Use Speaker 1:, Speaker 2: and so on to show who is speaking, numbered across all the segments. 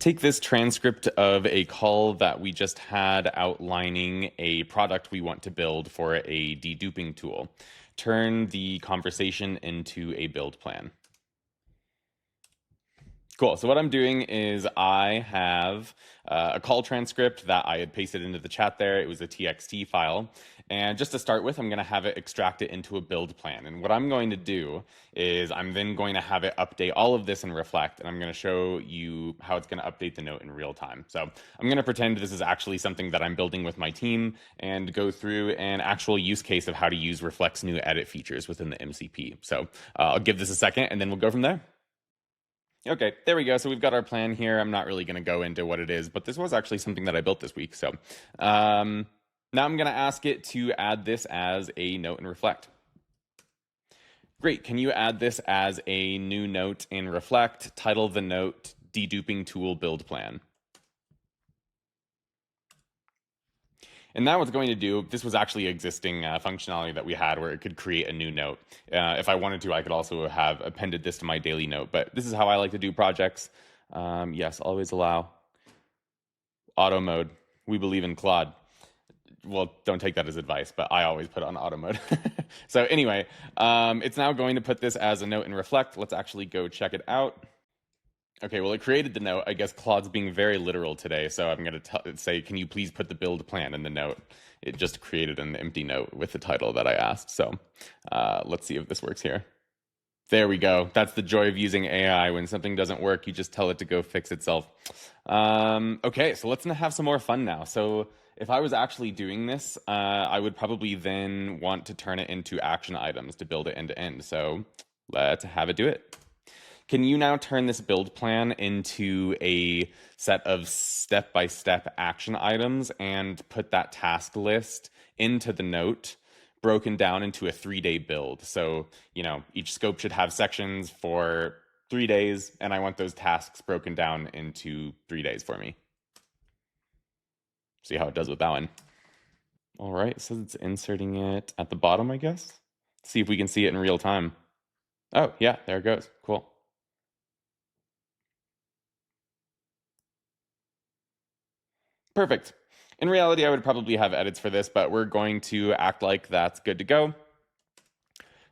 Speaker 1: take this transcript of a call that we just had outlining a product we want to build for a deduping tool. Turn the conversation into a build plan. Cool. So what I'm doing is I have a call transcript that I had pasted into the chat there. It was a TXT file. And just to start with, I'm going to have it extract it into a build plan. And what I'm going to do is I'm then going to have it update all of this in Reflect. And I'm going to show you how it's going to update the note in real time. So I'm going to pretend this is actually something that I'm building with my team and go through an actual use case of how to use Reflect's new edit features within the MCP. So I'll give this a second and then we'll go from there. Okay, there we go. So we've got our plan here. I'm not really going to go into what it is, but this was actually something that I built this week. So now I'm going to ask it to add this as a note in Reflect. Great. Can you add this as a new note in Reflect? Title the note Deduping Tool Build Plan. And now what's going to do, this was actually existing functionality that we had where it could create a new note. If I wanted to, I could also have appended this to my daily note, but this is how I like to do projects. Yes, always allow. Auto mode. We believe in Claude. Well, don't take that as advice, but I always put it on auto mode. So anyway, it's now going to put this as a note in Reflect. Let's actually go check it out. Okay, well, it created the note. I guess Claude's being very literal today, so I'm going to say, can you please put the build plan in the note? It just created an empty note with the title that I asked. So let's see if this works here. There we go. That's the joy of using AI. When something doesn't work, you just tell it to go fix itself. Okay, so let's have some more fun now. So if I was actually doing this, I would probably then want to turn it into action items to build it end to end. So let's have it do it. Can you now turn this build plan into a set of step-by-step action items and put that task list into the note, broken down into a 3-day build? So, each scope should have sections for 3 days, and I want those tasks broken down into 3 days for me. See how it does with that one. All right, it says it's inserting it at the bottom, I guess. Let's see if we can see it in real time. Oh, yeah, there it goes. Cool. Perfect. In reality, I would probably have edits for this, but we're going to act like that's good to go.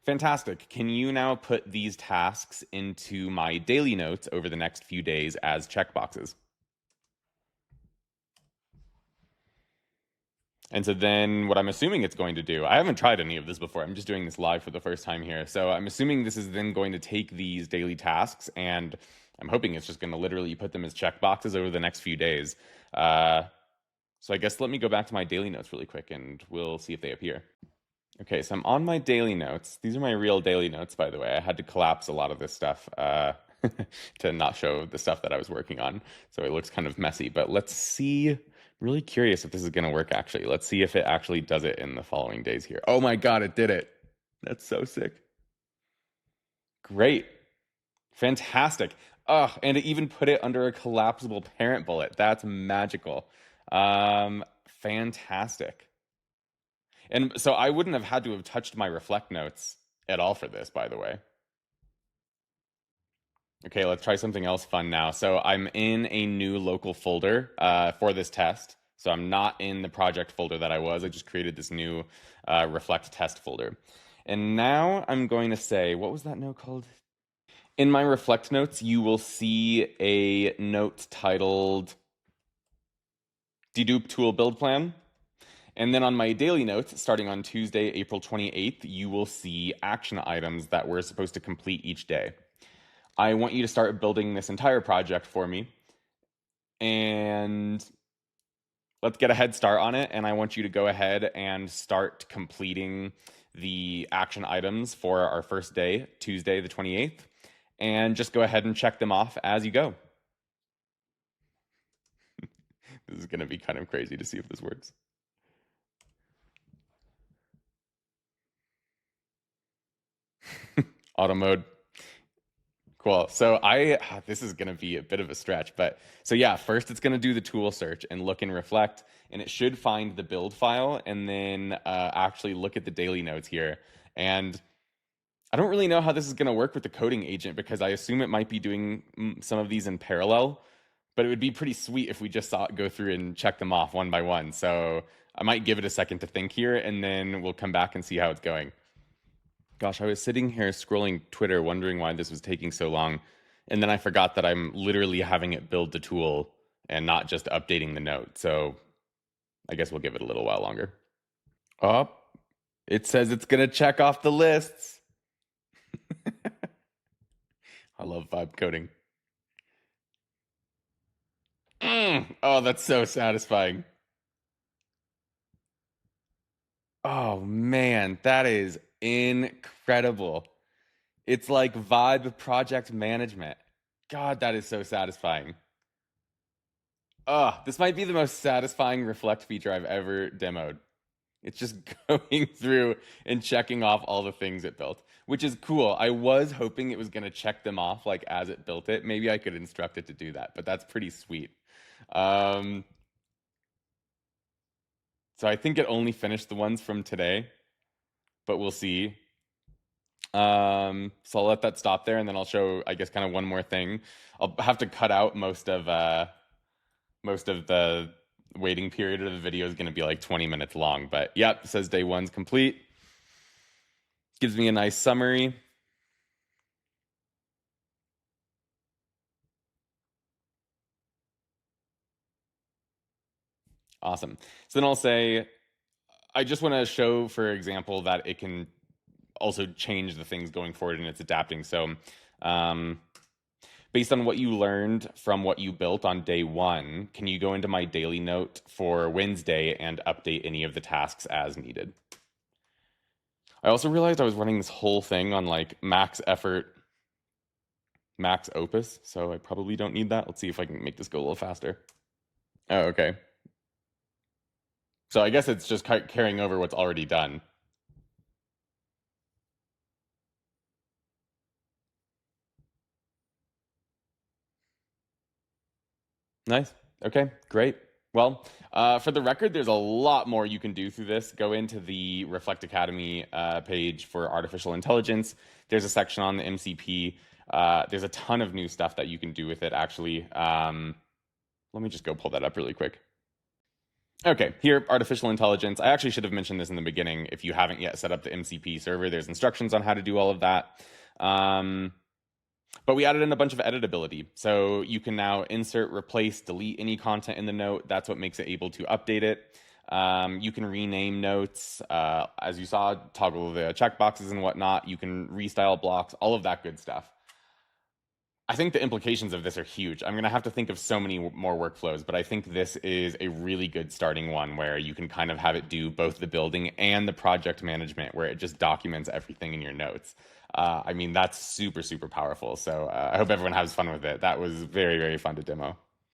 Speaker 1: Fantastic. Can you now put these tasks into my daily notes over the next few days as checkboxes? And so then what I'm assuming it's going to do, I haven't tried any of this before. I'm just doing this live for the first time here. So I'm assuming this is then going to take these daily tasks, and I'm hoping it's just going to literally put them as checkboxes over the next few days. So I guess let me go back to my daily notes really quick and we'll see if they appear. Okay, so I'm on my daily notes. These are my real daily notes, by the way. I had to collapse a lot of this stuff to not show the stuff that I was working on. So it looks kind of messy, but let's see. I'm really curious if this is going to work, actually. Let's see if it actually does it in the following days here. Oh my God, it did it. That's so sick. Great. Fantastic. Oh, and it even put it under a collapsible parent bullet. That's magical. Fantastic. And so I wouldn't have had to have touched my Reflect notes at all for this, by the way. Okay, let's try something else fun now. So I'm in a new local folder for this test. So I'm not in the project folder that I was. I just created this new Reflect test folder. And now I'm going to say, what was that note called? In my Reflect notes, you will see a note titled Dedupe Tool Build Plan. And then on my daily notes, starting on Tuesday, April 28th, you will see action items that we're supposed to complete each day. I want you to start building this entire project for me. And let's get a head start on it. And I want you to go ahead and start completing the action items for our first day, Tuesday, the 28th. And just go ahead and check them off as you go. This is going to be kind of crazy to see if this works. Auto mode. Cool. So this is going to be a bit of a stretch, but so yeah, first it's going to do the tool search and look and reflect, and it should find the build file and then actually look at the daily notes here. And I don't really know how this is going to work with the coding agent because I assume it might be doing some of these in parallel, but it would be pretty sweet if we just saw it go through and check them off one by one. So I might give it a second to think here, and then we'll come back and see how it's going. Gosh, I was sitting here scrolling Twitter wondering why this was taking so long, and then I forgot that I'm literally having it build the tool and not just updating the note. So I guess we'll give it a little while longer. Oh, it says it's going to check off the lists. I love vibe coding. Oh, that's so satisfying. Oh man, that is incredible. It's like vibe project management. God, that is so satisfying. This might be the most satisfying Reflect feature I've ever demoed. It's just going through and checking off all the things it built, which is cool. I was hoping it was going to check them off like as it built it. Maybe I could instruct it to do that, but that's pretty sweet. So I think it only finished the ones from today, but we'll see. So I'll let that stop there, and then I'll show, I guess, kind of one more thing. I'll have to cut out most of the waiting period of the video is going to be like 20 minutes long. But yep, it says day one's complete. Gives me a nice summary. Awesome. So then I'll say, I just want to show, for example, that it can also change the things going forward and it's adapting. So based on what you learned from what you built on day one, can you go into my daily note for Wednesday and update any of the tasks as needed? I also realized I was running this whole thing on like max effort, max opus, so I probably don't need that. Let's see if I can make this go a little faster. Oh, okay. So I guess it's just carrying over what's already done. Nice. Okay, great. Well, for the record, there's a lot more you can do through this. Go into the Reflect Academy page for artificial intelligence. There's a section on the MCP. There's a ton of new stuff that you can do with it, actually. Let me just go pull that up really quick. Okay, here, artificial intelligence. I actually should have mentioned this in the beginning. If you haven't yet set up the MCP server, there's instructions on how to do all of that. But we added in a bunch of editability. So you can now insert, replace, delete any content in the note. That's what makes it able to update it. You can rename notes. As you saw, toggle the checkboxes and whatnot. You can restyle blocks, all of that good stuff. I think the implications of this are huge. I'm going to have to think of so many more workflows, but I think this is a really good starting one where you can kind of have it do both the building and the project management, where it just documents everything in your notes. I mean, that's super, super powerful. So I hope everyone has fun with it. That was very, very fun to demo.